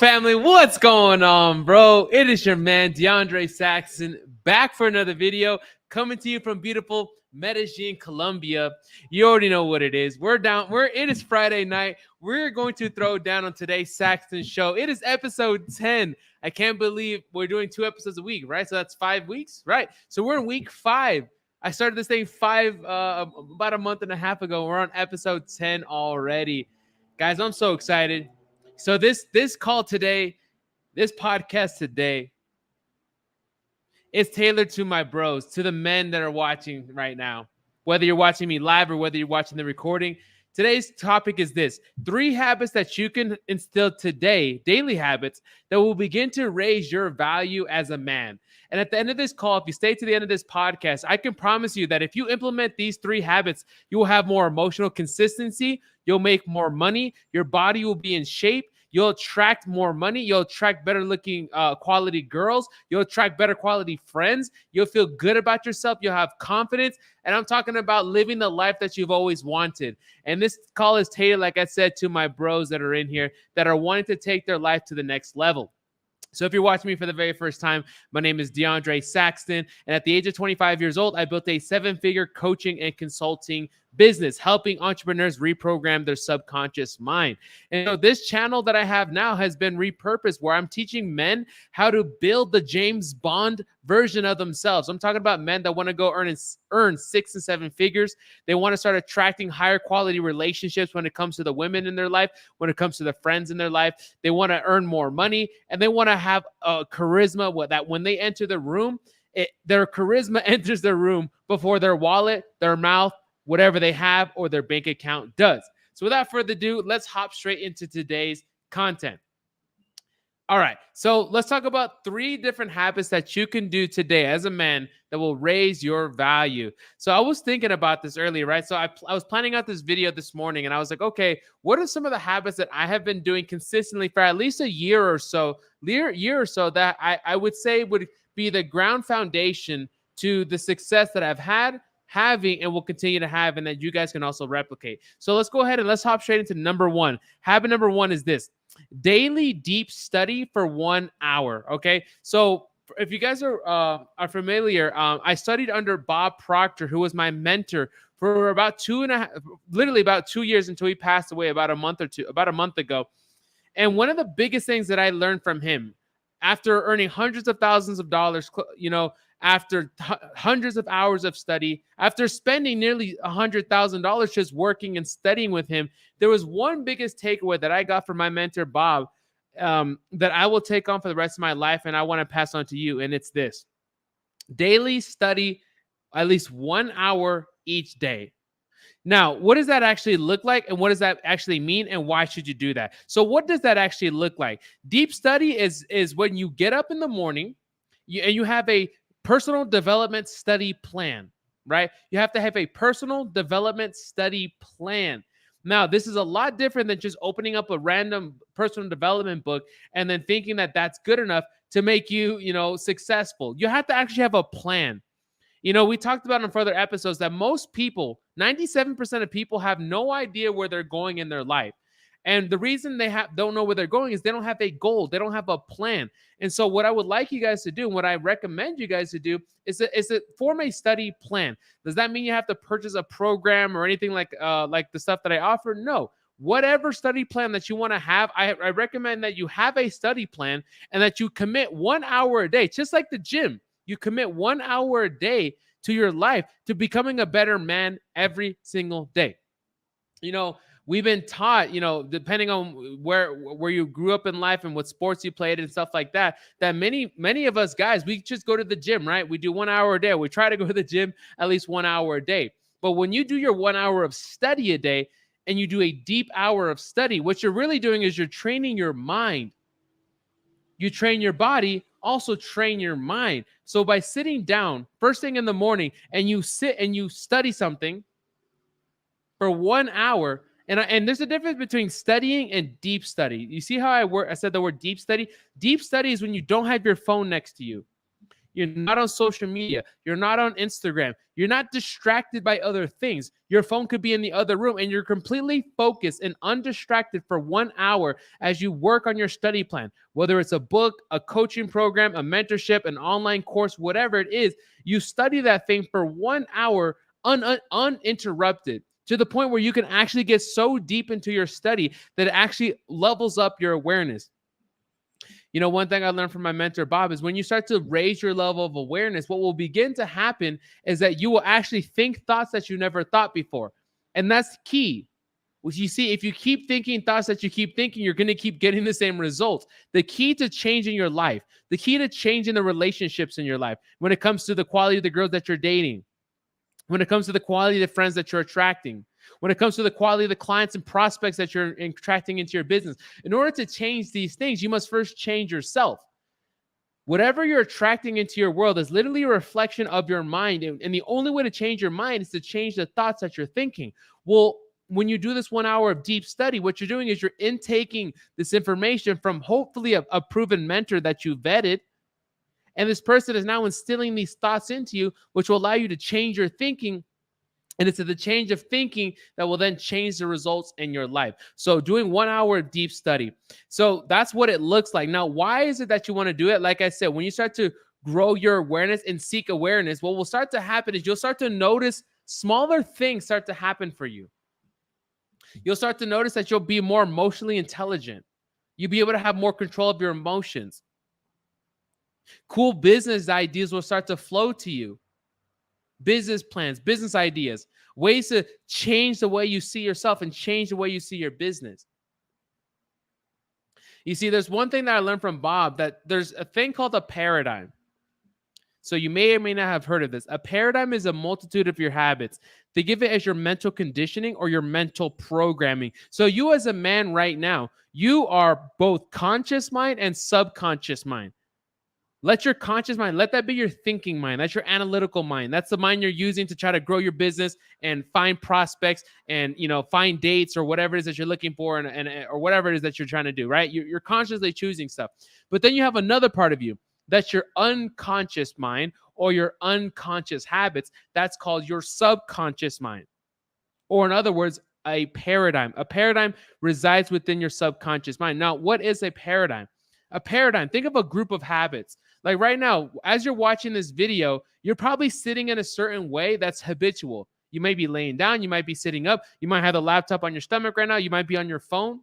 family, what's going on, bro? It is your man DeAndre Saxon back for another video, coming to you from beautiful Medellin, Colombia. You already know what it is. It is Friday night. We're going to throw down on today's Saxton show. It is episode 10. I can't believe we're doing 2 episodes a week, right? So that's 5 weeks, right? So we're in week 5. I started this thing about a month and a half ago. We're on episode 10 already. Guys, I'm so excited. So this call today, this podcast today, is tailored to my bros, to the men that are watching right now. Whether you're watching me live or whether you're watching the recording, today's topic is this: 3 habits that you can instill today, daily habits that will begin to raise your value as a man. And at the end of this call, if you stay to the end of this podcast, I can promise you that if you implement these 3 habits, you will have more emotional consistency. You'll make more money. Your body will be in shape. You'll attract more money. You'll attract better looking quality girls. You'll attract better quality friends. You'll feel good about yourself. You'll have confidence. And I'm talking about living the life that you've always wanted. And this call is tailored, like I said, to my bros that are in here that are wanting to take their life to the next level. So if you're watching me for the very first time, my name is DeAndre Saxton. And at the age of 25 years old, I built a 7-figure coaching and consulting business, helping entrepreneurs reprogram their subconscious mind. And so this channel that I have now has been repurposed, where I'm teaching men how to build the James Bond version of themselves. I'm talking about men that want to go earn 6 and 7 figures. They want to start attracting higher quality relationships when it comes to the women in their life, when it comes to the friends in their life. They want to earn more money, and they want to have a charisma that when they enter the room, their charisma enters the room before their wallet, their mouth, whatever they have, or their bank account does. So without further ado, let's hop straight into today's content. All right, so let's talk about 3 different habits that you can do today as a man that will raise your value. So I was thinking about this earlier, right? So I was planning out this video this morning, and I was like, okay, what are some of the habits that I have been doing consistently for at least a year or so that I would say would be the ground foundation to the success that I've had, having, and will continue to have, and that you guys can also replicate. So let's go ahead and let's hop straight into number 1. Habit number 1 is this: daily deep study for 1 hour. Okay, so if you guys are familiar, I studied under Bob Proctor, who was my mentor for about 2 years until he passed away about a month ago. And one of the biggest things that I learned from him, after earning hundreds of thousands of dollars, after hundreds of hours of study, after spending nearly $100,000 just working and studying with him, there was one biggest takeaway that I got from my mentor, Bob, that I will take on for the rest of my life, and I want to pass on to you. And it's this: daily study at least 1 hour each day. Now, what does that actually look like, and what does that actually mean, and why should you do that? So what does that actually look like? Deep study is when you get up in the morning and you have a personal development study plan, right? You have to have a personal development study plan. Now, this is a lot different than just opening up a random personal development book and then thinking that that's good enough to make you, successful. You have to actually have a plan. We talked about in further episodes that most people, 97% of people, have no idea where they're going in their life. And the reason they don't know where they're going is they don't have a goal. They don't have a plan. And so what I would like you guys to do, and what I recommend you guys to do, is to form a study plan. Does that mean you have to purchase a program or anything like the stuff that I offer? No. Whatever study plan that you want to have, I recommend that you have a study plan and that you commit 1 hour a day, just like the gym. You commit 1 hour a day to your life, to becoming a better man every single day. We've been taught, depending on where you grew up in life and what sports you played and stuff like that, that many of us guys, we just go to the gym, right? We do 1 hour a day. We try to go to the gym at least 1 hour a day. But when you do your 1 hour of study a day and you do a deep hour of study, what you're really doing is you're training your mind. You train your body, also train your mind. So by sitting down first thing in the morning and you sit and you study something for 1 hour, and there's a difference between studying and deep study. You see how I said the word deep study? Deep study is when you don't have your phone next to you. You're not on social media. You're not on Instagram. You're not distracted by other things. Your phone could be in the other room, and you're completely focused and undistracted for 1 hour as you work on your study plan. Whether it's a book, a coaching program, a mentorship, an online course, whatever it is, you study that thing for 1 hour uninterrupted, to the point where you can actually get so deep into your study that it actually levels up your awareness. You know, one thing I learned from my mentor, Bob, is when you start to raise your level of awareness, what will begin to happen is that you will actually think thoughts that you never thought before. And that's key. Which you see, if you keep thinking thoughts that you keep thinking, you're going to keep getting the same results. The key to changing your life, the key to changing the relationships in your life, when it comes to the quality of the girls that you're dating, when it comes to the quality of the friends that you're attracting, when it comes to the quality of the clients and prospects that you're attracting into your business. In order to change these things, you must first change yourself. Whatever you're attracting into your world is literally a reflection of your mind. And the only way to change your mind is to change the thoughts that you're thinking. Well, when you do this 1 hour of deep study, what you're doing is you're intaking this information from hopefully a proven mentor that you vetted. And this person is now instilling these thoughts into you, which will allow you to change your thinking. And it's the change of thinking that will then change the results in your life. So doing 1 hour of deep study. So that's what it looks like. Now, why is it that you want to do it? Like I said, when you start to grow your awareness and seek awareness, what will start to happen is you'll start to notice smaller things start to happen for you. You'll start to notice that you'll be more emotionally intelligent. You'll be able to have more control of your emotions. Cool business ideas will start to flow to you. Business plans, business ideas, ways to change the way you see yourself and change the way you see your business. You see, there's one thing that I learned from Bob, that there's a thing called a paradigm. So you may or may not have heard of this. A paradigm is a multitude of your habits. Think of it as your mental conditioning or your mental programming. So you as a man right now, you are both conscious mind and subconscious mind. Let your conscious mind, let that be your thinking mind. That's your analytical mind. That's the mind you're using to try to grow your business and find prospects and, you know, find dates or whatever it is that you're looking for and or whatever it is that you're trying to do, right? You're consciously choosing stuff. But then you have another part of you. That's your unconscious mind or your unconscious habits. That's called your subconscious mind. Or in other words, a paradigm. A paradigm resides within your subconscious mind. Now, what is a paradigm? A paradigm, think of a group of habits. Like right now, as you're watching this video, you're probably sitting in a certain way that's habitual. You may be laying down, you might be sitting up, you might have the laptop on your stomach right now, you might be on your phone.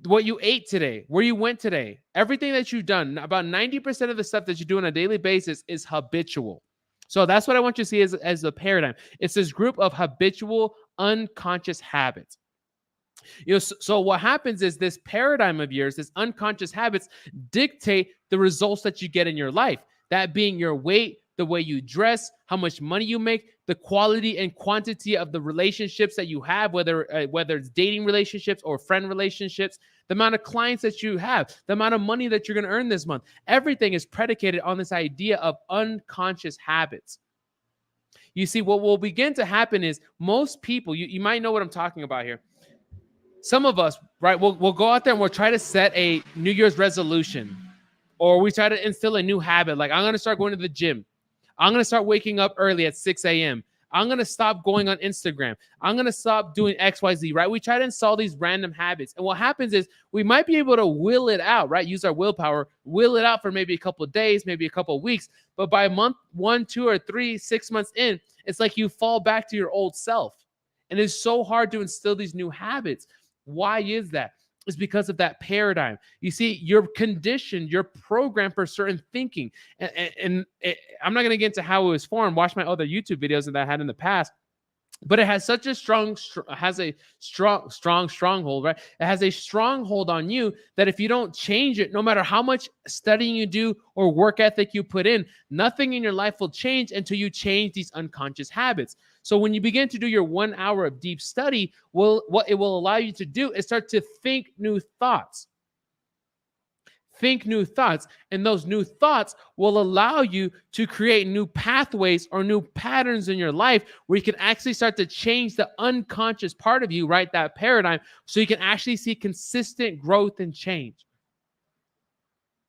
What you ate today, where you went today, everything that you've done, about 90% of the stuff that you do on a daily basis is habitual. So that's what I want you to see as a paradigm. It's this group of habitual, unconscious habits. You know, so what happens is this paradigm of yours, this unconscious habits, dictate the results that you get in your life. That being your weight, the way you dress, how much money you make, the quality and quantity of the relationships that you have, whether it's dating relationships or friend relationships, the amount of clients that you have, the amount of money that you're going to earn this month. Everything is predicated on this idea of unconscious habits. You see, what will begin to happen is most people, you might know what I'm talking about here. Some of us, right, we'll go out there and we'll try to set a New Year's resolution, or we try to instill a new habit. Like, I'm going to start going to the gym. I'm going to start waking up early at 6 a.m. I'm going to stop going on Instagram. I'm going to stop doing XYZ, right? We try to install these random habits. And what happens is we might be able to will it out, right? Use our willpower, will it out for maybe a couple of days, maybe a couple of weeks. But by month 1, 2, or 3, 6 months in, it's like you fall back to your old self. And it's so hard to instill these new habits. Why is that? It's because of that paradigm. You see, you're conditioned, you're programmed for certain thinking. And I'm not going to get into how it was formed. Watch my other YouTube videos that I had in the past. But it has such a stronghold, right? It has a stronghold on you that if you don't change it, no matter how much studying you do or work ethic you put in, nothing in your life will change until you change these unconscious habits. So when you begin to do your 1 hour of deep study, what it will allow you to do is start to think new thoughts. Think new thoughts, and those new thoughts will allow you to create new pathways or new patterns in your life where you can actually start to change the unconscious part of you, right? That paradigm, so you can actually see consistent growth and change.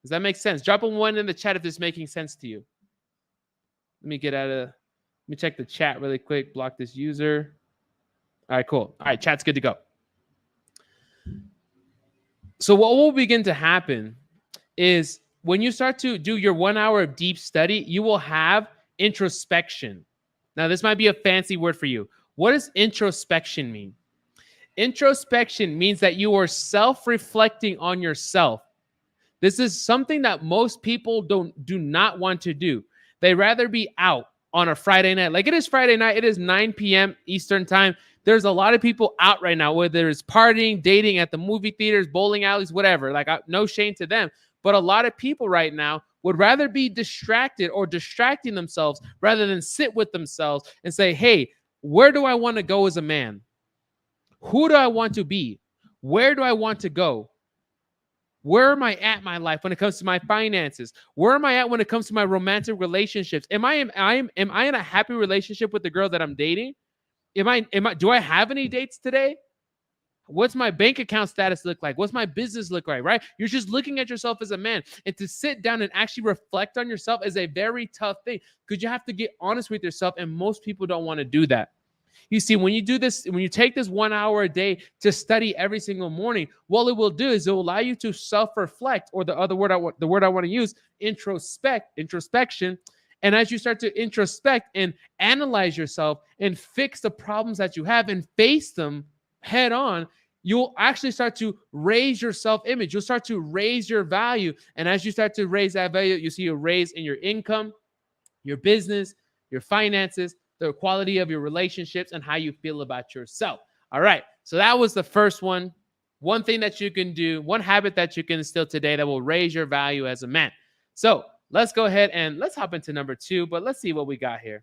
Does that make sense? Drop a 1 in the chat if this is making sense to you. Let me check the chat really quick. Block this user. All right, cool. All right, chat's good to go. So what will begin to happen is when you start to do your 1 hour of deep study, you will have introspection. Now, this might be a fancy word for you. What does introspection mean? Introspection means that you are self-reflecting on yourself. This is something that most people do not want to do. They rather be out on a Friday night. Like, it is Friday night. It is 9 p.m. Eastern time. There's a lot of people out right now, whether it's partying, dating at the movie theaters, bowling alleys, whatever. Like, no shame to them. But a lot of people right now would rather be distracted or distracting themselves rather than sit with themselves and say, hey, where do I want to go as a man? Who do I want to be? Where do I want to go? Where am I at in my life when it comes to my finances? Where am I at when it comes to my romantic relationships? Am I in a happy relationship with the girl that I'm dating? Do I have any dates today? What's my bank account status look like? What's my business look like, right? You're just looking at yourself as a man. And to sit down and actually reflect on yourself is a very tough thing because you have to get honest with yourself, and most people don't want to do that. You see, when you do this, when you take this 1 hour a day to study every single morning, what it will do is it will allow you to self-reflect, or the word I want to use, introspection. And as you start to introspect and analyze yourself and fix the problems that you have and face them head on, you'll actually start to raise your self-image. You'll start to raise your value. And as you start to raise that value, you see a raise in your income, your business, your finances, the quality of your relationships, and how you feel about yourself. All right. So that was the first one. One thing that you can do, one habit that you can instill today that will raise your value as a man. So let's go ahead and let's hop into number 2, but let's see what we got here.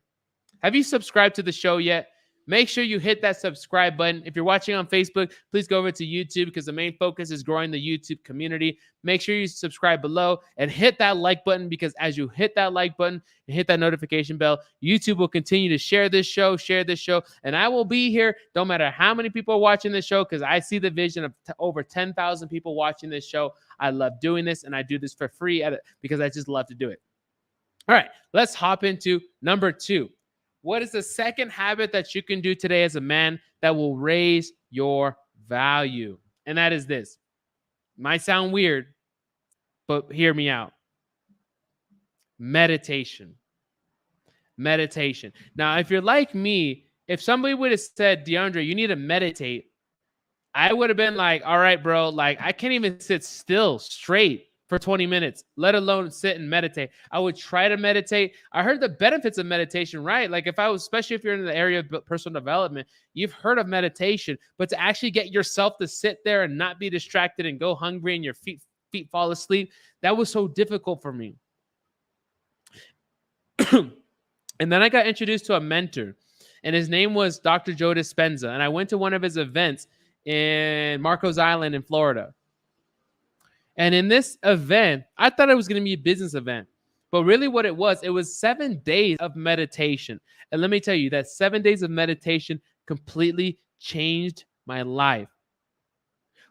Have you subscribed to the show yet? Make sure you hit that subscribe button. If you're watching on Facebook, please go over to YouTube because the main focus is growing the YouTube community. Make sure you subscribe below and hit that like button, because as you hit that like button and hit that notification bell, YouTube will continue to share this show, and I will be here no matter how many people are watching this show, because I see the vision of over 10,000 people watching this show. I love doing this, and I do this for free because I just love to do it. All right, let's hop into number 2. What is the second habit that you can do today as a man that will raise your value? And that is this. It might sound weird, but hear me out. Meditation. Meditation. Now, if you're like me, if somebody would have said, DeAndre, you need to meditate, I would have been like, all right, bro, like I can't even sit still straight for 20 minutes, let alone sit and meditate. I would try to meditate. I heard the benefits of meditation, right? Like especially if you're in the area of personal development, you've heard of meditation, but to actually get yourself to sit there and not be distracted and go hungry and your feet fall asleep, that was so difficult for me. And then I got introduced to a mentor, and his name was Dr. Joe Dispenza. And I went to one of his events in Marcos Island in Florida. And in this event, I thought it was going to be a business event. But really what it was 7 days of meditation. And let me tell you that 7 days of meditation completely changed my life.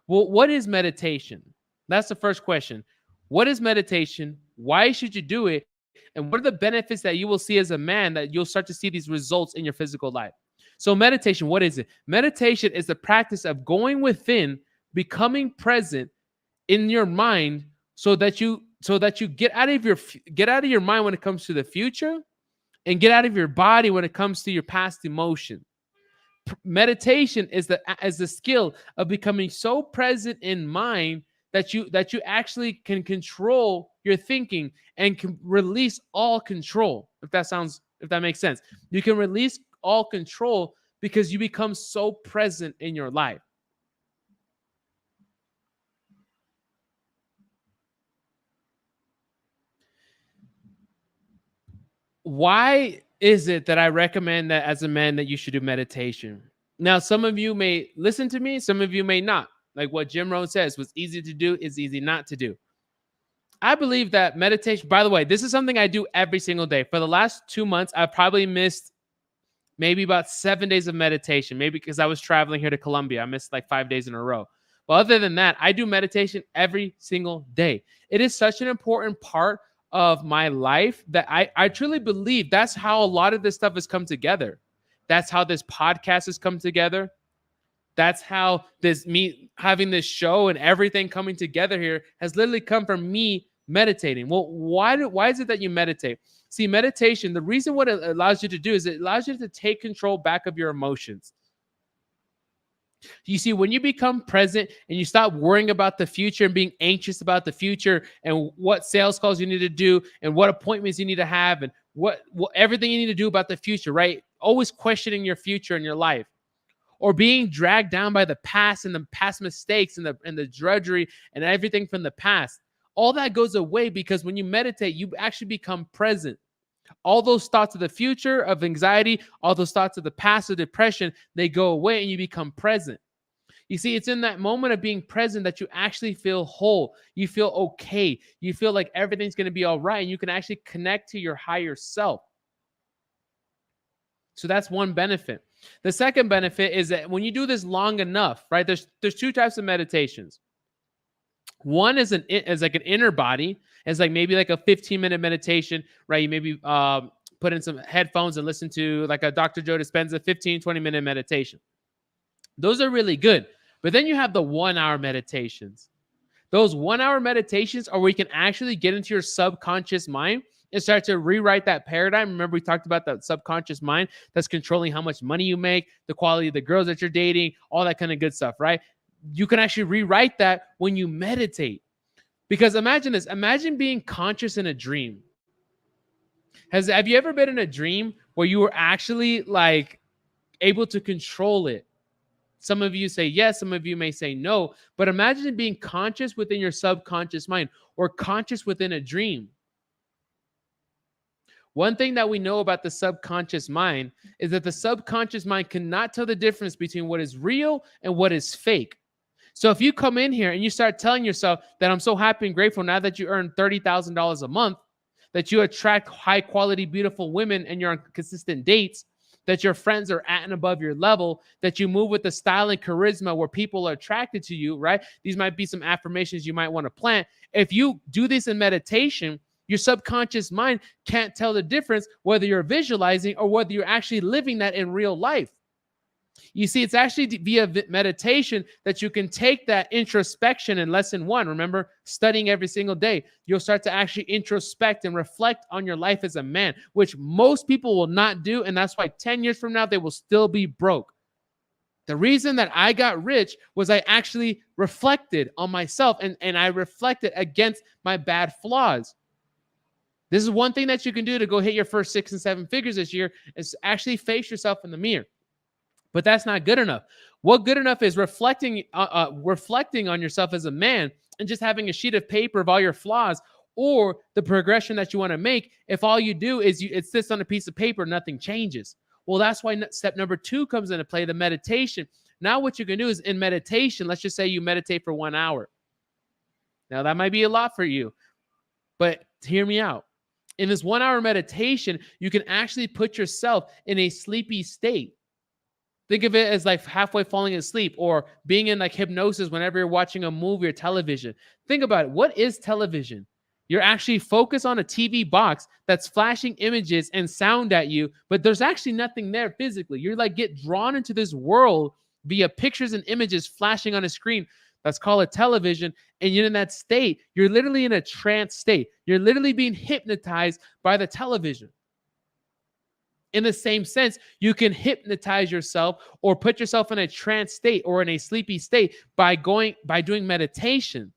Well, what is meditation? That's the first question. What is meditation? Why should you do it? And what are the benefits that you will see as a man that you'll start to see these results in your physical life? So meditation, what is it? Meditation is the practice of going within, becoming present in your mind, so that you get out of your mind when it comes to the future, and get out of your body when it comes to your past emotion. Meditation is the skill of becoming so present in mind that you actually can control your thinking and can release all control. If that makes sense, you can release all control because you become so present in your life. Why is it that I recommend that as a man that you should do meditation? Now, some of you may listen to me, some of you may not. Like what Jim Rohn says, what's easy to do is easy not to do. I believe that meditation, by the way, this is something I do every single day. For the last 2 months, I've probably missed maybe about 7 days of meditation, maybe because I was traveling here to Colombia. I missed like 5 days in a row. Well, other than that, I do meditation every single day. It is such an important part of my life that I truly believe that's how a lot of this stuff has come together. That's how this podcast has come together. That's how this me having this show and everything coming together here has literally come from me meditating. Well, why is it that you meditate? See, meditation, the reason what it allows you to do is it allows you to take control back of your emotions. You see, when you become present and you stop worrying about the future and being anxious about the future and what sales calls you need to do and what appointments you need to have and what everything you need to do about the future, right? Always questioning your future and your life, or being dragged down by the past and the past mistakes and the drudgery and everything from the past. All that goes away because when you meditate, you actually become present. All those thoughts of the future, of anxiety, all those thoughts of the past, of depression, they go away and you become present. You see, it's in that moment of being present that you actually feel whole. You feel okay. You feel like everything's going to be all right. And you can actually connect to your higher self. So that's one benefit. The second benefit is that when you do this long enough, right, there's two types of meditations. One is like an inner body. It's like maybe like a 15-minute meditation, right? You maybe put in some headphones and listen to like a Dr. Joe Dispenza 15, 20-minute meditation. Those are really good. But then you have the 1-hour meditations. Those 1-hour meditations are where you can actually get into your subconscious mind and start to rewrite that paradigm. Remember, we talked about that subconscious mind that's controlling how much money you make, the quality of the girls that you're dating, all that kind of good stuff, right? You can actually rewrite that when you meditate. Because imagine this. Imagine being conscious in a dream. Have you ever been in a dream where you were actually like able to control it? Some of you say yes, some of you may say no, but imagine being conscious within your subconscious mind or conscious within a dream. One thing that we know about the subconscious mind is that the subconscious mind cannot tell the difference between what is real and what is fake. So if you come in here and you start telling yourself that I'm so happy and grateful now that you earn $30,000 a month, that you attract high quality, beautiful women and you're on consistent dates, that your friends are at and above your level, that you move with the style and charisma where people are attracted to you, right? These might be some affirmations you might want to plant. If you do this in meditation, your subconscious mind can't tell the difference whether you're visualizing or whether you're actually living that in real life. You see, it's actually via meditation that you can take that introspection in lesson 1. Remember, studying every single day, you'll start to actually introspect and reflect on your life as a man, which most people will not do. And that's why 10 years from now, they will still be broke. The reason that I got rich was I actually reflected on myself and I reflected against my bad flaws. This is one thing that you can do to go hit your first 6 and 7 figures this year is actually face yourself in the mirror. But that's not good enough. What good enough is reflecting on yourself as a man and just having a sheet of paper of all your flaws or the progression that you want to make. If all you do is it sits on a piece of paper, nothing changes. Well, that's why step number 2 comes into play, the meditation. Now what you can do is in meditation, let's just say you meditate for 1 hour. Now that might be a lot for you, but hear me out. In this 1 hour meditation, you can actually put yourself in a sleepy state. Think of it as like halfway falling asleep or being in like hypnosis whenever you're watching a movie or television. Think about it. What is television? You're actually focused on a TV box that's flashing images and sound at you, but there's actually nothing there physically. You're like get drawn into this world via pictures and images flashing on a screen. That's called a television. And you're in that state. You're literally in a trance state. You're literally being hypnotized by the television. In the same sense, you can hypnotize yourself or put yourself in a trance state or in a sleepy state by doing meditation.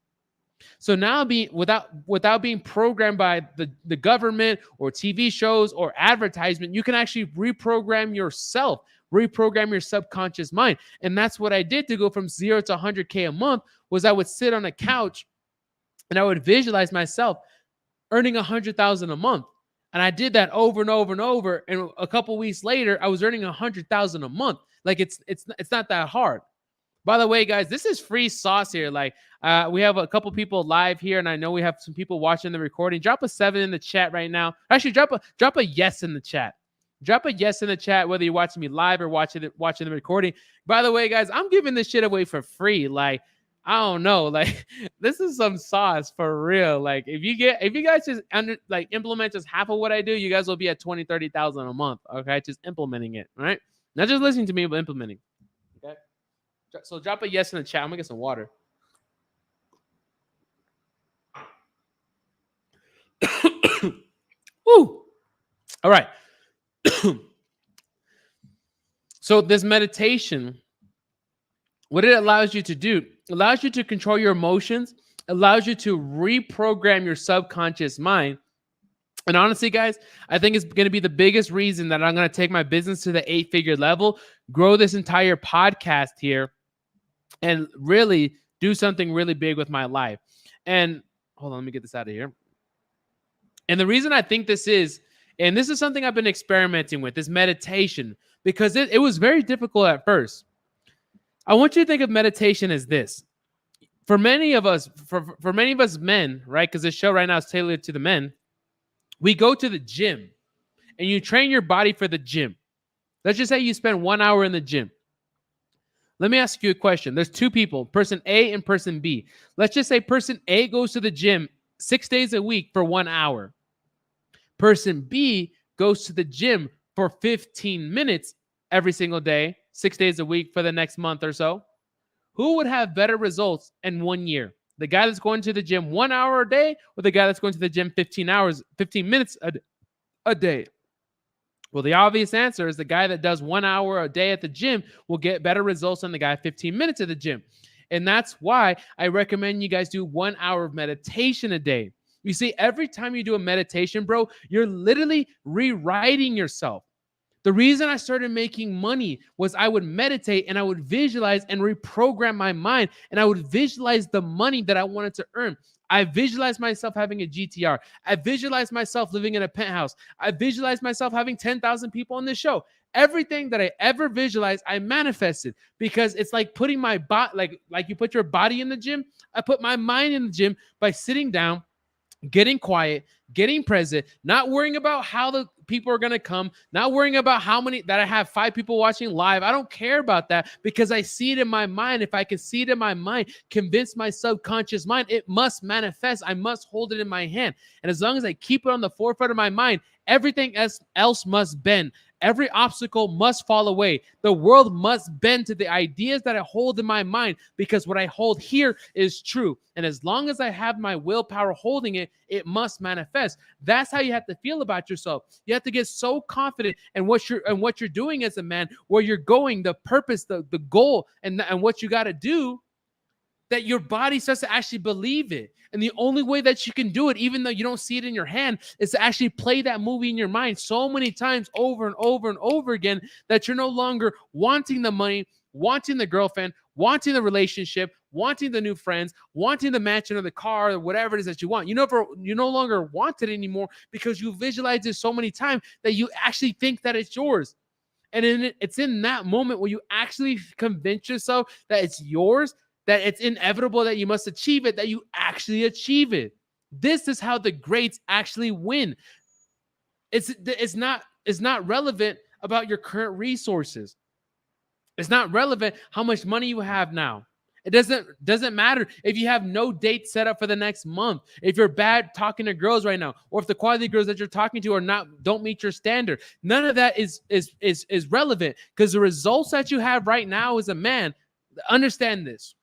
So now without being programmed by the government or TV shows or advertisement, you can actually reprogram yourself, reprogram your subconscious mind. And that's what I did to go from 0 to 100K a month was I would sit on a couch and I would visualize myself earning 100,000 a month. And I did that over and over and over. And a couple weeks later, I was earning 100,000 a month. Like it's not that hard. By the way, guys, this is free sauce here. Like we have a couple people live here, and I know we have some people watching the recording. Drop a 7 in the chat right now. Actually, drop a yes in the chat. Drop a yes in the chat, whether you're watching me live or watching the recording. By the way, guys, I'm giving this shit away for free. Like I don't know. Like this is some sauce for real. Like if you guys just implement just half of what I do, you guys will be at 20, 30,000 a month. Okay. Just implementing it. All right. Not just listening to me, but implementing. Okay. So drop a yes in the chat. I'm gonna get some water. Woo. All right. So this meditation, what it allows you to do, allows you to control your emotions, allows you to reprogram your subconscious mind. And honestly, guys, I think it's going to be the biggest reason that I'm going to take my business to the 8-figure level, grow this entire podcast here, and really do something really big with my life. And hold on, let me get this out of here. And the reason I think this is, and this is something I've been experimenting with, is meditation, because it was very difficult at first. I want you to think of meditation as this. For many of us, for many of us men, right? Because this show right now is tailored to the men. We go to the gym and you train your body for the gym. Let's just say you spend 1 hour in the gym. Let me ask you a question. There's two people, person A and person B. Let's just say person A goes to the gym 6 days a week for 1 hour. Person B goes to the gym for 15 minutes every single day, 6 days a week for the next month or so. Who would have better results in 1 year? The guy that's going to the gym 1 hour a day, or the guy that's going to the gym 15 minutes a day? Well, the obvious answer is the guy that does 1 hour a day at the gym will get better results than the guy 15 minutes at the gym. And that's why I recommend you guys do 1 hour of meditation a day. You see, every time you do a meditation, bro, you're literally rewriting yourself. The reason I started making money was I would meditate and I would visualize and reprogram my mind, and I would visualize the money that I wanted to earn. I visualized myself having a GTR. I visualized myself living in a penthouse. I visualized myself having 10,000 people on this show. Everything that I ever visualized, I manifested, because it's like putting my body, like you put your body in the gym. I put my mind in the gym by sitting down, getting quiet, getting present, not worrying about how the people are going to come, not worrying about how many that I have 5 people watching live. I don't care about that, because I see it in my mind. If I can see it in my mind, convince my subconscious mind, it must manifest. I must hold it in my hand. And as long as I keep it on the forefront of my mind, everything else must bend. Every obstacle must fall away. The world must bend to the ideas that I hold in my mind, because what I hold here is true. And as long as I have my willpower holding it, it must manifest. That's how you have to feel about yourself. You have to get so confident in what you're doing as a man, where you're going, the purpose, the goal, and what you got to do, that your body starts to actually believe it. And the only way that you can do it, even though you don't see it in your hand, is to actually play that movie in your mind so many times over and over and over again, that you're no longer wanting the money, wanting the girlfriend, wanting the relationship, wanting the new friends, wanting the mansion or the car or whatever it is that you want. You no longer want it anymore, because you visualized it so many times that you actually think that it's yours. And it's in that moment where you actually convince yourself that it's yours, that it's inevitable that you must achieve it, that you actually achieve it. This is how the greats actually win. It's not relevant about your current resources. It's not relevant how much money you have now. It doesn't matter if you have no date set up for the next month, if you're bad talking to girls right now, or if the quality girls that you're talking to don't meet your standard. None of that is relevant, because the results that you have right now as a man, understand this.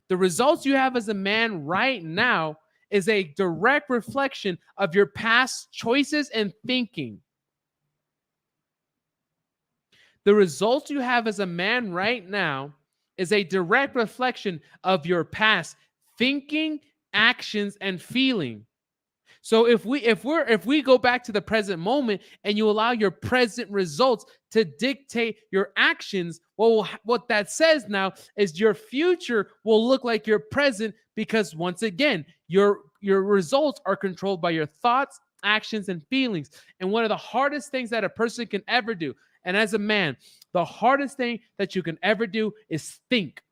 The results you have as a man right now is a direct reflection of your past choices and thinking. The results you have as a man right now is a direct reflection of your past thinking, actions, and feeling. So if we go back to the present moment and you allow your present results to dictate your actions, well, what that says now is your future will look like your present, because once again, your results are controlled by your thoughts, actions, and feelings. And one of the hardest things that a person can ever do, and as a man, the hardest thing that you can ever do is think.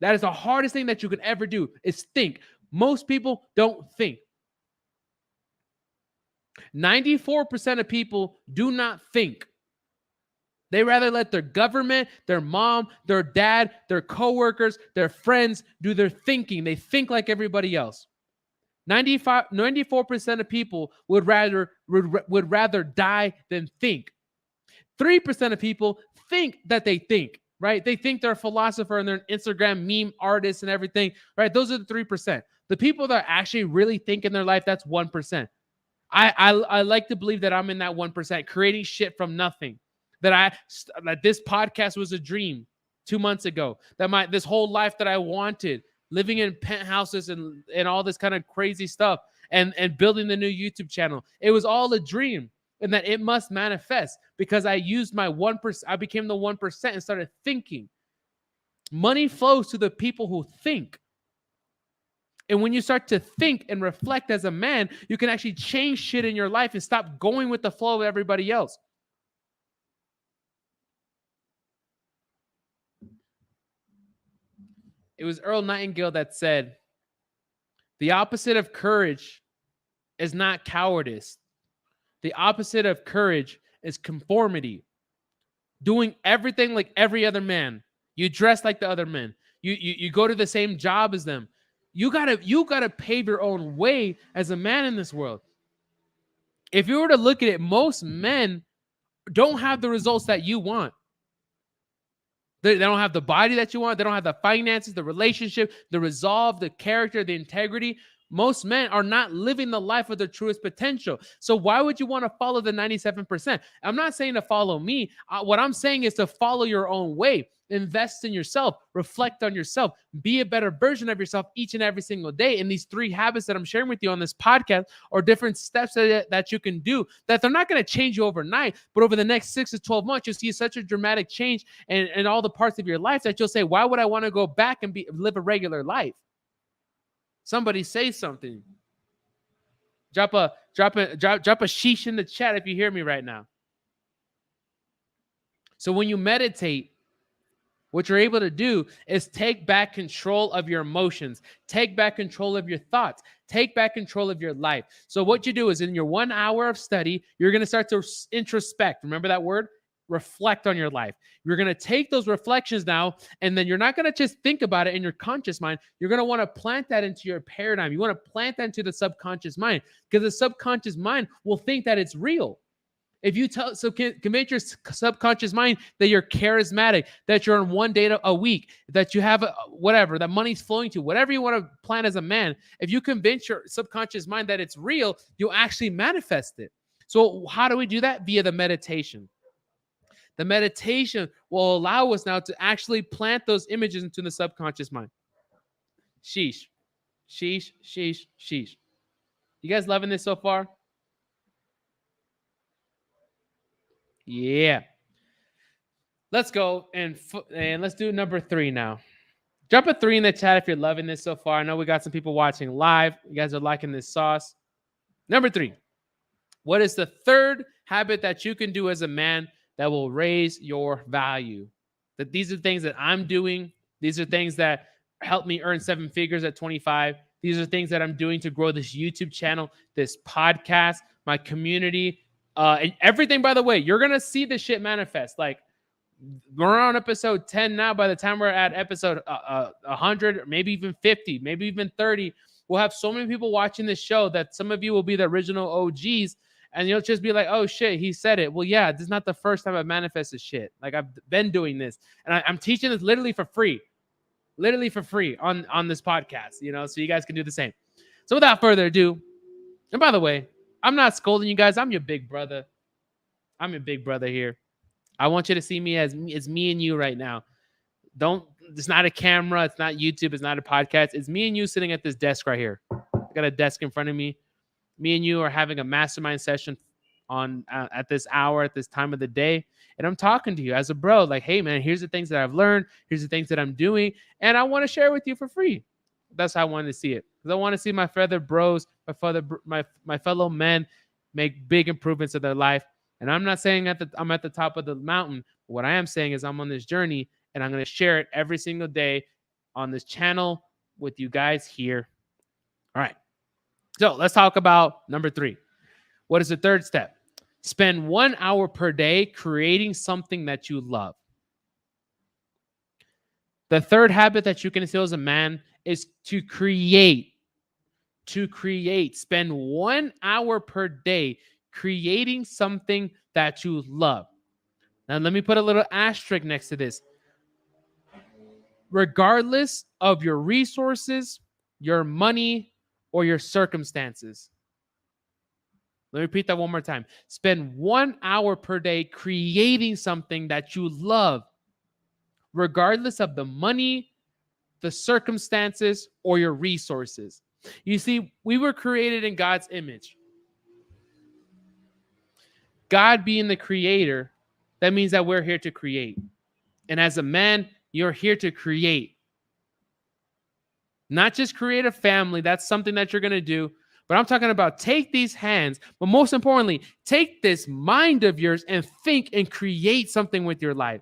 That is the hardest thing that you can ever do, is think. Most people don't think. 94% of people do not think. They rather let their government, their mom, their dad, their coworkers, their friends do their thinking. They think like everybody else. 94% of people would rather die than think. 3% of people think that they think, right? They think they're a philosopher and they're an Instagram meme artist and everything, right? Those are the 3%. The people that actually really think in their life, that's 1%. I like to believe that I'm in that 1%, creating shit from nothing. That this podcast was a dream 2 months ago. That this whole life that I wanted, living in penthouses and all this kind of crazy stuff, and building the new YouTube channel. It was all a dream, and that it must manifest because I used my 1%. I became the 1% and started thinking. Money flows to the people who think. And when you start to think and reflect as a man, you can actually change shit in your life and stop going with the flow of everybody else. It was Earl Nightingale that said, the opposite of courage is not cowardice. The opposite of courage is conformity. Doing everything like every other man. You dress like the other men. You go to the same job as them. You gotta pave your own way as a man in this world. If you were to look at it, most men don't have the results that you want. They don't have the body that you want. They don't have the finances, the relationship, the resolve, the character, the integrity. Most men are not living the life of their truest potential. So why would you want to follow the 97%? I'm not saying to follow me. What I'm saying is to follow your own way. Invest in yourself. Reflect on yourself. Be a better version of yourself each and every single day. And these 3 habits that I'm sharing with you on this podcast are different steps that you can do that they're not going to change you overnight. But over the next 6 to 12 months, you'll see such a dramatic change in all the parts of your life that you'll say, why would I want to go back and live a regular life? Somebody say something. Drop a sheesh in the chat if you hear me right now. So when you meditate, what you're able to do is take back control of your emotions, take back control of your thoughts, take back control of your life. So what you do is in your 1 hour of study, you're going to start to introspect. Remember that word? Reflect on your life. You're going to take those reflections now, and then you're not going to just think about it in your conscious mind. You're going to want to plant that into your paradigm. You want to plant that into the subconscious mind, because the subconscious mind will think that it's real. If you convince your subconscious mind that you're charismatic, that you're on 1 day a week, that you have whatever, that money's flowing to, whatever you want to plan as a man, if you convince your subconscious mind that it's real, you'll actually manifest it. So how do we do that? Via the meditation. The meditation will allow us now to actually plant those images into the subconscious mind. Sheesh. Sheesh, sheesh, sheesh. You guys loving this so far? Yeah. Let's go and let's do number 3 now. Drop a 3 in the chat if you're loving this so far. I know we got some people watching live. You guys are liking this sauce. Number 3. What is the 3rd habit that you can do as a man that will raise your value? That these are things that I'm doing. These are things that helped me earn 7 figures at 25. These are things that I'm doing to grow this YouTube channel, this podcast, my community, and everything. By the way, you're going to see this shit manifest. Like, we're on episode 10 now. By the time we're at episode 100, maybe even 50, maybe even 30, we'll have so many people watching this show that some of you will be the original OGs. And you'll just be like, oh, shit, he said it. Well, yeah, this is not the first time I've manifested shit. Like, I've been doing this. And I'm teaching this literally for free. Literally for free on this podcast, you know, so you guys can do the same. So without further ado, and by the way, I'm not scolding you guys. I'm your big brother. I'm your big brother here. I want you to see me as me and you right now. It's not a camera. It's not YouTube. It's not a podcast. It's me and you sitting at this desk right here. I got a desk in front of me. Me and you are having a mastermind session on at this hour, at this time of the day. And I'm talking to you as a bro, like, hey, man, here's the things that I've learned. Here's the things that I'm doing. And I want to share with you for free. That's how I wanted to see it. Because I want to see my fellow bros, my fellow men make big improvements in their life. And I'm not saying I'm at the top of the mountain. What I am saying is I'm on this journey, and I'm going to share it every single day on this channel with you guys here. All right. So let's talk about number 3. What is the 3rd step? Spend 1 hour per day creating something that you love. The third habit that you can instill as a man is to create. To create. Spend 1 hour per day creating something that you love. Now, let me put a little asterisk next to this. Regardless of your resources, your money, or your circumstances. Let me repeat that one more time. Spend 1 hour per day creating something that you love, regardless of the money, the circumstances, or your resources. You see, we were created in God's image. God being the creator, that means that we're here to create. And as a man, you're here to create. Not just create a family, that's something that you're going to do. But I'm talking about take these hands, but most importantly, take this mind of yours and think and create something with your life.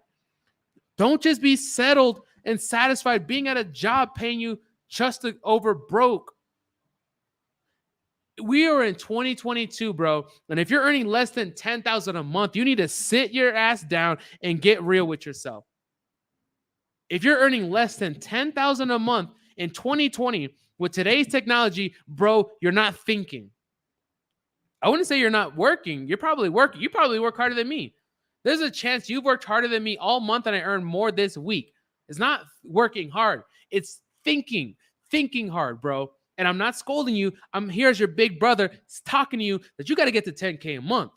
Don't just be settled and satisfied being at a job paying you just over broke. We are in 2022, bro. And if you're earning less than $10,000 a month, you need to sit your ass down and get real with yourself. If you're earning less than $10,000 a month in 2020 with today's technology, bro, you're not thinking. I wouldn't say you're not working. You're probably working. You probably work harder than me. There's a chance you've worked harder than me all month and I earned more this week. It's not working hard. It's thinking hard, bro. And I'm not scolding you. I'm here as your big brother talking to you that you got to get to 10K a month.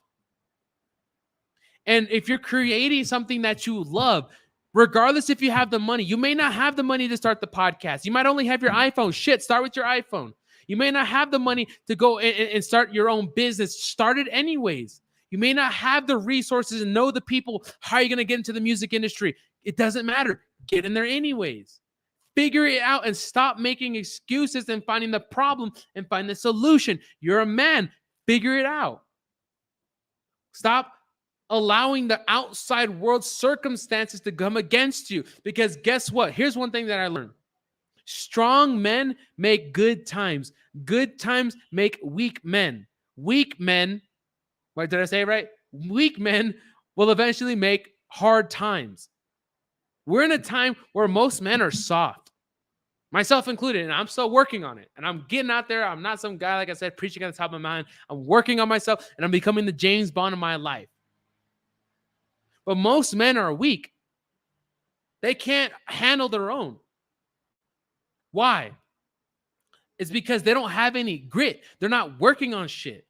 And if you're creating something that you love, regardless if you have the money, you may not have the money to start the podcast. You might only have your iPhone. Shit, start with your iPhone. You may not have the money to go and start your own business. Start it anyways. You may not have the resources and know the people. How are you going to get into the music industry? It doesn't matter. Get in there anyways. Figure it out and stop making excuses and finding the problem and find the solution. You're a man. Figure it out. Stop allowing the outside world circumstances to come against you. Because guess what? Here's one thing that I learned. Strong men make good times. Good times make weak men. Weak men, what did I say right? Weak men will eventually make hard times. We're in a time where most men are soft, myself included, and I'm still working on it. And I'm getting out there. I'm not some guy, like I said, preaching at the top of my mind. I'm working on myself, and I'm becoming the James Bond of my life. But most men are weak. They can't handle their own. Why? It's because they don't have any grit. They're not working on shit.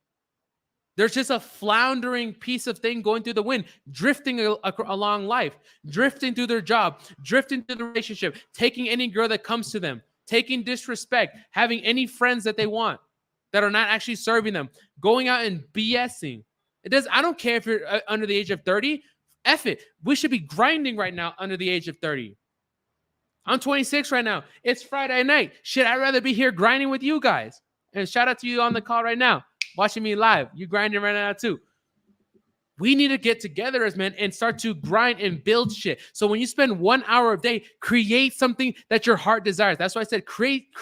There's just a floundering piece of thing going through the wind, drifting along life, drifting through their job, drifting through the relationship, taking any girl that comes to them, taking disrespect, having any friends that they want that are not actually serving them, going out and BSing. I don't care if you're under the age of 30. F it. We should be grinding right now under the age of 30. I'm 26 right now. It's Friday night. Shit, I'd rather be here grinding with you guys. And shout out to you on the call right now, watching me live. You grinding right now too. We need to get together as men and start to grind and build shit. So when you spend 1 hour a day, create something that your heart desires. That's why I said create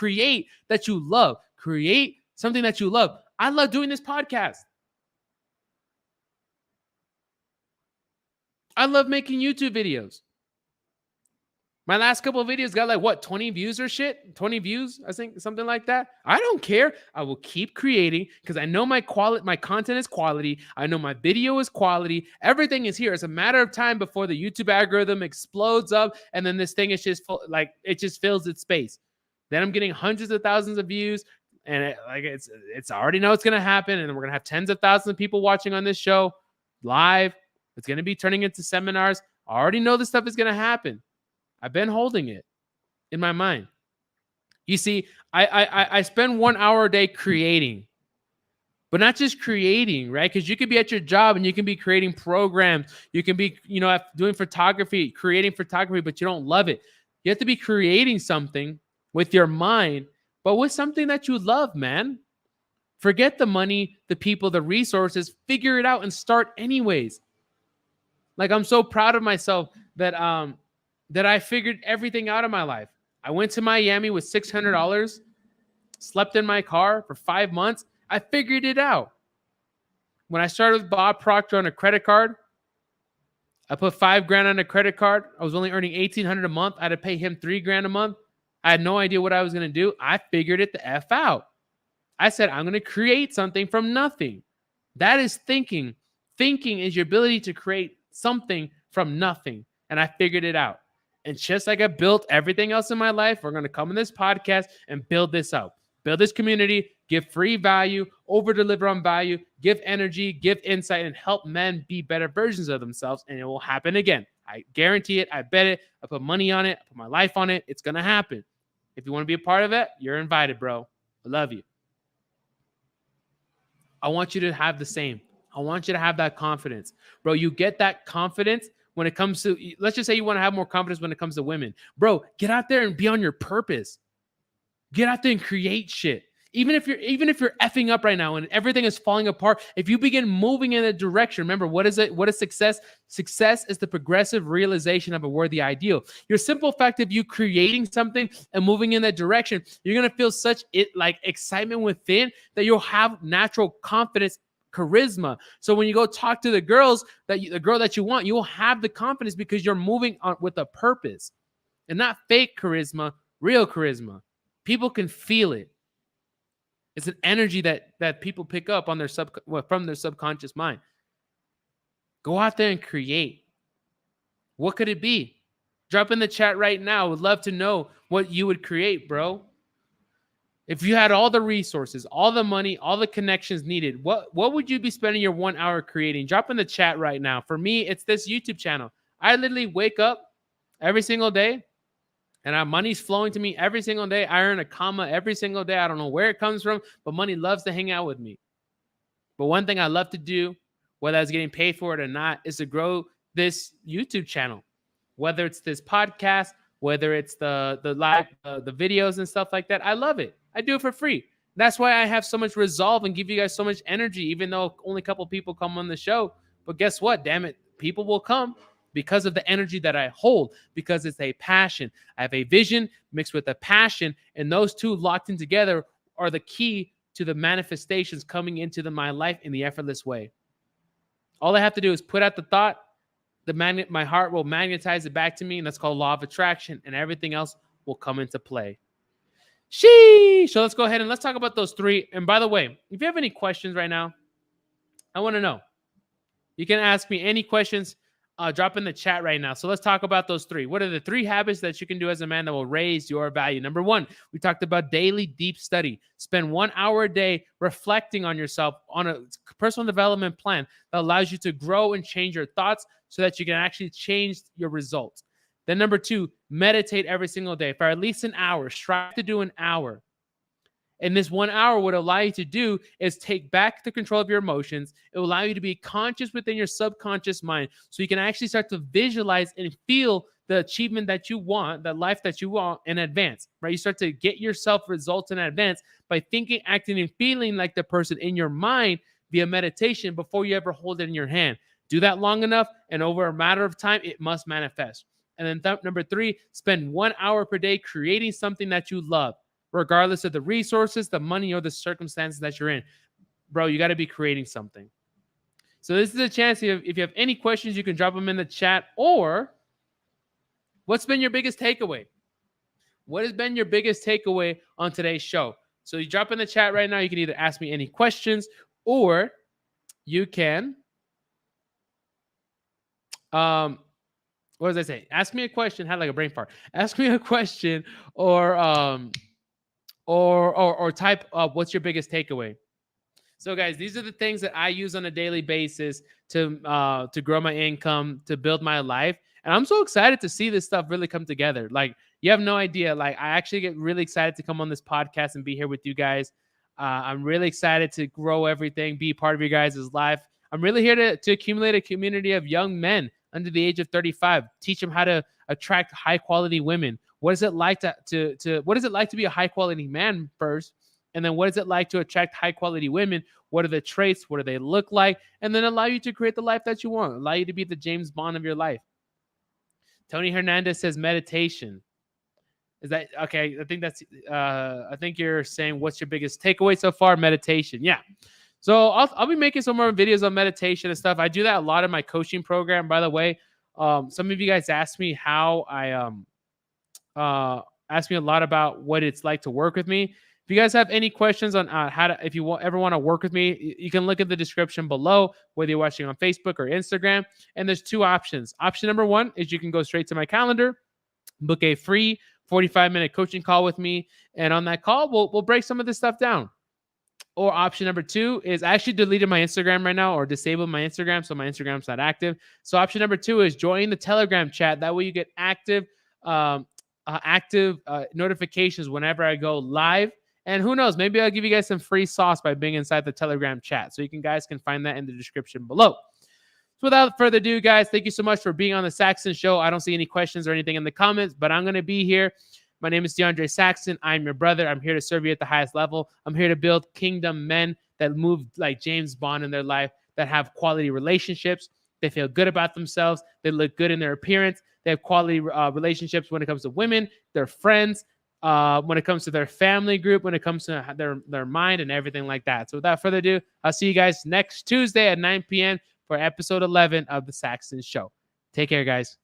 that you love. Create something that you love. I love doing this podcast. I love making YouTube videos. My last couple of videos got like, what, 20 views or shit? 20 views, I think, something like that. I don't care. I will keep creating because I know my content is quality. I know my video is quality. Everything is here. It's a matter of time before the YouTube algorithm explodes up and then this thing is just it just fills its space. Then I'm getting hundreds of thousands of views and it's already know it's going to happen, and we're going to have tens of thousands of people watching on this show live. It's going to be turning into seminars. I already know this stuff is going to happen. I've been holding it in my mind. You see, I spend 1 hour a day creating, but not just creating, right? Because you could be at your job and you can be creating programs. You can be, doing photography, creating photography, but you don't love it. You have to be creating something with your mind, but with something that you love, man. Forget the money, the people, the resources. Figure it out and start anyways. Like, I'm so proud of myself that I figured everything out in my life. I went to Miami with $600, slept in my car for 5 months. I figured it out. When I started with Bob Proctor on a credit card, I put $5,000 on a credit card. I was only earning $1,800 a month. I had to pay him $3,000 a month. I had no idea what I was going to do. I figured it the F out. I said, I'm going to create something from nothing. That is thinking. Thinking is your ability to create something from nothing. And I figured it out. And just like I built everything else in my life, we're going to come in this podcast and build this out. Build this community, give free value, over-deliver on value, give energy, give insight, and help men be better versions of themselves. And it will happen again. I guarantee it. I bet it. I put money on it. I put my life on it. It's going to happen. If you want to be a part of it, you're invited, bro. I love you. I want you to have the same. I want you to have that confidence. Bro, you get that confidence when it comes to, let's just say you want to have more confidence when it comes to women. Bro, get out there and be on your purpose. Get out there and create shit. Even if you're effing up right now and everything is falling apart, if you begin moving in a direction, remember, what is it? What is success? Success is the progressive realization of a worthy ideal. Your simple fact of you creating something and moving in that direction, you're going to feel such excitement within that you'll have natural confidence, charisma. So when you go talk to the girls, the girl that you want, you'll have the confidence because you're moving on with a purpose and not fake charisma, real charisma. People can feel it. It's an energy that people pick up on from their subconscious mind. Go out there and create. What could it be? Drop in the chat right now. Would love to know what you would create, bro. If you had all the resources, all the money, all the connections needed, what would you be spending your 1 hour creating? Drop in the chat right now. For me, it's this YouTube channel. I literally wake up every single day, and money's flowing to me every single day. I earn a comma every single day. I don't know where it comes from, but money loves to hang out with me. But one thing I love to do, whether I was getting paid for it or not, is to grow this YouTube channel. Whether it's this podcast, whether it's the live, the videos and stuff like that, I love it. I do it for free. That's why I have so much resolve and give you guys so much energy, even though only a couple people come on the show. But guess what? Damn it, people will come. Because of the energy that I hold, because it's a passion. I have a vision mixed with a passion, and those two locked in together are the key to the manifestations coming into my life in the effortless way. All I have to do is put out the thought, my heart will magnetize it back to me, and that's called law of attraction, and everything else will come into play. Sheesh! So let's go ahead and let's talk about those three. And by the way, if you have any questions right now, I want to know. You can ask me any questions. Drop in the chat right now. So let's talk about those three. What are the 3 habits that you can do as a man that will raise your value? Number 1, we talked about daily deep study. Spend 1 hour a day reflecting on yourself on a personal development plan that allows you to grow and change your thoughts so that you can actually change your results. Then number 2, meditate every single day for at least an hour. Strive to do an hour. And this 1 hour would allow you to do is take back the control of your emotions. It will allow you to be conscious within your subconscious mind so you can actually start to visualize and feel the achievement that you want, the life that you want in advance, right? You start to get yourself results in advance by thinking, acting, and feeling like the person in your mind via meditation before you ever hold it in your hand. Do that long enough, and over a matter of time, it must manifest. And then number 3, spend 1 hour per day creating something that you love, regardless of the resources, the money, or the circumstances that you're in. Bro, you got to be creating something. So this is a chance. If you have any questions, you can drop them in the chat. Or what's been your biggest takeaway? What has been your biggest takeaway on today's show? So you drop in the chat right now. You can either ask me any questions, or you can, what does I say? Ask me a question. Had like a brain fart. Ask me a question, or type up what's your biggest takeaway. So guys, these are the things that I use on a daily basis to grow my income, to build my life. And I'm so excited to see this stuff really come together. Like, you have no idea. Like, I actually get really excited to come on this podcast and be here with you guys. I'm really excited to grow everything, be part of your guys' life. I'm really here to accumulate a community of young men under the age of 35, teach them how to attract high quality women. What is it like what is it like to be a high quality man first? And then what is it like to attract high quality women? What are the traits? What do they look like? And then allow you to create the life that you want. Allow you to be the James Bond of your life. Tony Hernandez says meditation. Is that okay? I think you're saying, what's your biggest takeaway so far? Meditation. Yeah. So I'll be making some more videos on meditation and stuff. I do that a lot in my coaching program, by the way. Some of you guys asked me how I asked me a lot about what it's like to work with me. If you guys have any questions on how to, if you ever want to work with me, you can look at the description below, whether you're watching on Facebook or Instagram. And there's two options. Option number one is you can go straight to my calendar, book a free 45-minute coaching call with me, and on that call, we'll break some of this stuff down. Or option number two is I actually deleted my Instagram right now, or disabled my Instagram, so my Instagram's not active. So option number two is join the Telegram chat. That way you get active notifications whenever I go live. And who knows, maybe I'll give you guys some free sauce by being inside the Telegram chat. So you guys can find that in the description below. So without further ado, guys, thank you so much for being on the Saxon Show. I don't see any questions or anything in the comments, but I'm going to be here. My name is DeAndre Saxon. I'm your brother. I'm here to serve you at the highest level. I'm here to build kingdom men that move like James Bond in their life, that have quality relationships. They feel good about themselves. They look good in their appearance. They have quality relationships when it comes to women, their friends, when it comes to their family group, when it comes to their mind and everything like that. So without further ado, I'll see you guys next Tuesday at 9 p.m. for episode 11 of The Saxon Show. Take care, guys.